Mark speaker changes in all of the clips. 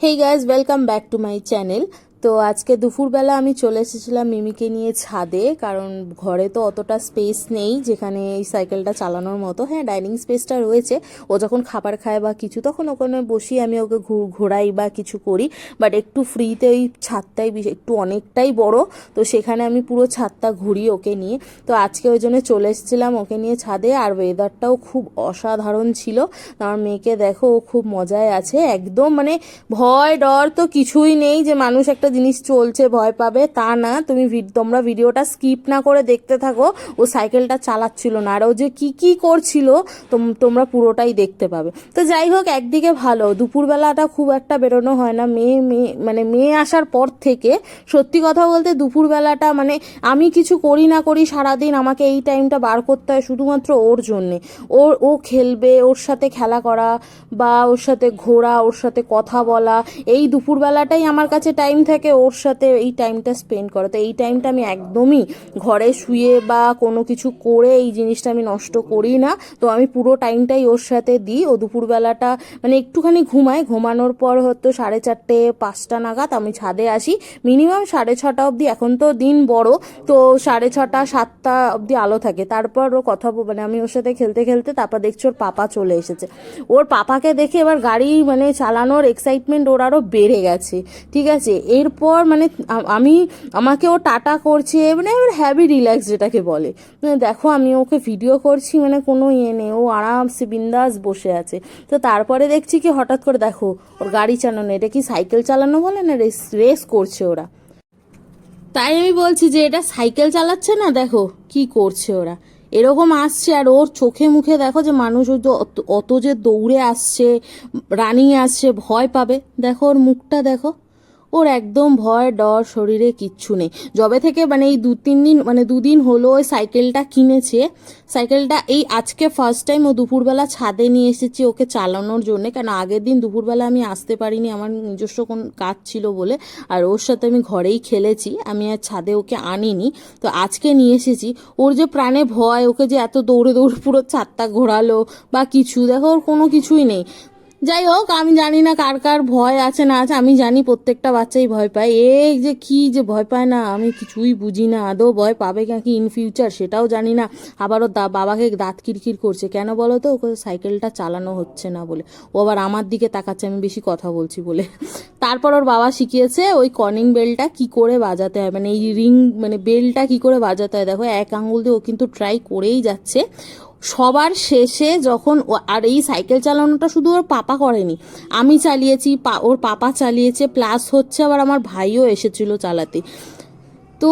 Speaker 1: Hey guys, welcome back to my channel. তো আজকে দুপুরবেলা আমি চলে এসেছিলাম মিমিকে নিয়ে ছাদে, কারণ ঘরে তো অতটা স্পেস নেই যেখানে এই সাইকেলটা চালানোর মতো। হ্যাঁ, ডাইনিং স্পেসটা রয়েছে, ও যখন খাবার খায় বা কিছু তখন ওখানে বসি, আমি ওকে ঘোরাই বা কিছু করি। বাট একটু ফ্রিতে ওই ছাদটাই একটু অনেকটাই বড়, তো সেখানে আমি পুরো ছাদটা ঘুরি ওকে নিয়ে। তো আজকে ওই জন্য চলে এসেছিলাম ওকে নিয়ে ছাদে। আর ওয়েদারটাও খুব অসাধারণ ছিল। আমার মেয়েকে দেখো, ও খুব মজায় আছে একদম, মানে ভয় ডর তো কিছুই নেই যে মানুষ একটা জিনিস চলছে ভয় পাবে তা না। তোমরা ভিডিওটা স্কিপ না করে দেখতে থাকো। ও সাইকেলটা চালাচ্ছিল না, আর ও যে কি করছিল তোমরা পুরোটাই দেখতে পাবে। তো যাই হোক, একদিকে ভালো দুপুরবেলাটা খুব একটা বেরোনো হয় না। মেয়ে আসার পর থেকে সত্যি কথা বলতে দুপুরবেলাটা মানে আমি কিছু করি না করি সারাদিন আমাকে এই টাইমটা বার করতে হয় শুধুমাত্র ওর জন্যে। ও খেলবে, ওর সাথে খেলা করা বা ওর সাথে ঘোরা, ওর সাথে কথা বলা, এই দুপুরবেলাটাই আমার কাছে টাইম থাকে ওর সাথে এই টাইমটা স্পেন্ড করা। তো এই টাইমটা আমি একদমই ঘরে শুয়ে বা কোনো কিছু করে এই জিনিসটা আমি নষ্ট করি না। তো আমি পুরো টাইমটাই ওর সাথে দিই। ও দুপুরবেলাটা মানে একটুখানি ঘুমায়, ঘুমানোর পর হয়তো 4:30 5টা নাগাদ আমি ছাদে আসি। মিনিমাম 6:30 অবধি, এখন তো দিন বড়, তো 6:30 7টা অবধি আলো থাকে। তারপর ও কথা মানে আমি ওর সাথে খেলতে খেলতে তারপর দেখছি ওর পাপা চলে এসেছে। ওর পাপাকে দেখে এবার গাড়ি মানে চালানোর এক্সাইটমেন্ট ওর আরও বেড়ে গেছে। ঠিক আছে, এরপর মানে আমাকে ও টাটা করছে, মানে ওর হ্যাভি রিল্যাক্স যেটাকে বলে। দেখো আমি ওকে ভিডিও করছি, মানে কোনো নেই, ও আরামসে বিন্দাস বসে আছে। তো তারপরে দেখছি কি হঠাৎ করে দেখো ওর গাড়ি চালানো, এটা কি সাইকেল চালানো বলে না, রেস করছে ওরা। তাই আমি বলছি যে এটা সাইকেল চালাচ্ছে না, দেখো কি করছে ওরা, এরকম আসছে। আর ওর চোখে মুখে দেখো যে মানুষ অত যে দৌড়ে আসছে, রানিং আসছে, ভয় পাবে। দেখো ওর মুখটা দেখো, ওর একদম ভয় ডর শরীরে কিচ্ছু নেই। যবে থেকে মানে এই 2-3 দিন মানে 2 দিন হলো ওই সাইকেলটা কিনেছে। সাইকেলটা এই আজকে ফার্স্ট টাইম ও দুপুরবেলা ছাদে নিয়ে এসেছি ওকে চালানোর জন্য, কারণ আগের দিন দুপুরবেলা আমি আসতে পারিনি, আমার নিজস্ব কোন কাজ ছিল বলে। আর ওর সাথে আমি ঘরেই খেলেছি, আমি আর ছাদে ওকে আনিনি। তো আজকে নিয়ে এসেছি। ওর যে প্রাণে ভয়, ওকে যে এত দৌড়ে দৌড়ে পুরো ছাদটা ঘোরালো বা কিছু, দেখো ওর কোনো কিছুই নেই। যাই হোক, আমি জানি না কার কার ভয় আছে না আছে, আমি জানি প্রত্যেকটা বাচ্চাই ভয় পায়। এই যে কি যে ভয় পায় না, আমি কিছুই বুঝি না। আদৌ ভয় পাবে নাকি ইন ফিউচার সেটাও জানি না। আবারও বাবাকে দাঁত কিরকির করছে, কেন বলো তো, ওকে সাইকেলটা চালানো হচ্ছে না বলে। ও আবার আমার দিকে তাকাচ্ছে আমি বেশি কথা বলছি বলে। তারপর ওর বাবা শিখিয়েছে ওই কলিং বেলটা কি করে বাজাতে হয়, মানে এই রিং মানে বেলটা কি করে বাজাতে হয়। দেখো এক আঙুল দিয়ে ও কিন্তু ট্রাই করেই যাচ্ছে। সবার শেষে যখন আর এই সাইকেল চালানোটা শুধু ওর পাপা করেনি, আমি চালিয়েছি, ওর পাপা চালিয়েছে, প্লাস হচ্ছে আবার আমার ভাইও এসেছিল চালাতে। তো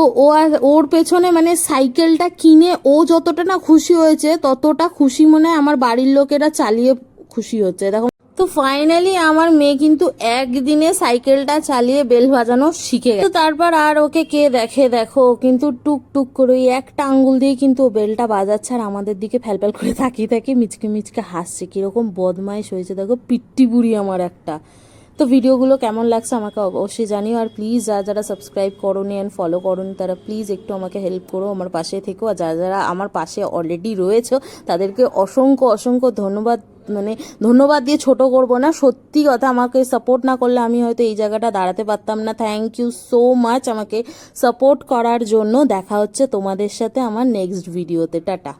Speaker 1: ওর পেছনে মানে সাইকেলটা কিনে ও যতটা না খুশি হয়েছে, ততটা খুশি মনে হয় আমার বাড়ির লোকেরা চালিয়ে খুশি হচ্ছে। দেখো, তো ফাইনালি আমার মেয়ে কিন্তু একদিনে সাইকেলটা চালিয়ে বেল বাজানো শিখে গেছে। তো তারপর আর ওকে কে দেখে, দেখো কিন্তু টুক করে ওই একটা আঙ্গুল দিয়ে কিন্তু ও বেলটা বাজাচ্ছে, আর আমাদের দিকে ফ্যালফ্যাল করে তাকিয়ে তাকিয়ে মিচকে মিচকে হাসছে। কিরকম বদমাইশ হয়েছে দেখো, পিট্টি বুড়ি আমার একটা। তো ভিডিওগুলো কেমন লাগছে আমাকে অবশ্যই জানিও। আর প্লিজ যারা সাবস্ক্রাইব করোনি অ্যান্ড ফলো করোনি তারা প্লিজ একটু আমাকে হেল্প করো, আমার পাশে থেকো। আর যারা আমার পাশে অলরেডি রয়েছে তাদেরকে অসংখ্য অসংখ্য ধন্যবাদ। মানে ধন্যবাদ দিয়ে ছোট করব না, সত্যি কথা, আমাকে সাপোর্ট না করলে আমি হয়তো এই জায়গাটা দাঁড়াতে পারতাম না। থ্যাংক ইউ সো মাচ আমাকে সাপোর্ট করার জন্য। দেখা হচ্ছে তোমাদের সাথে আমার নেক্সট ভিডিওতে। টাটা।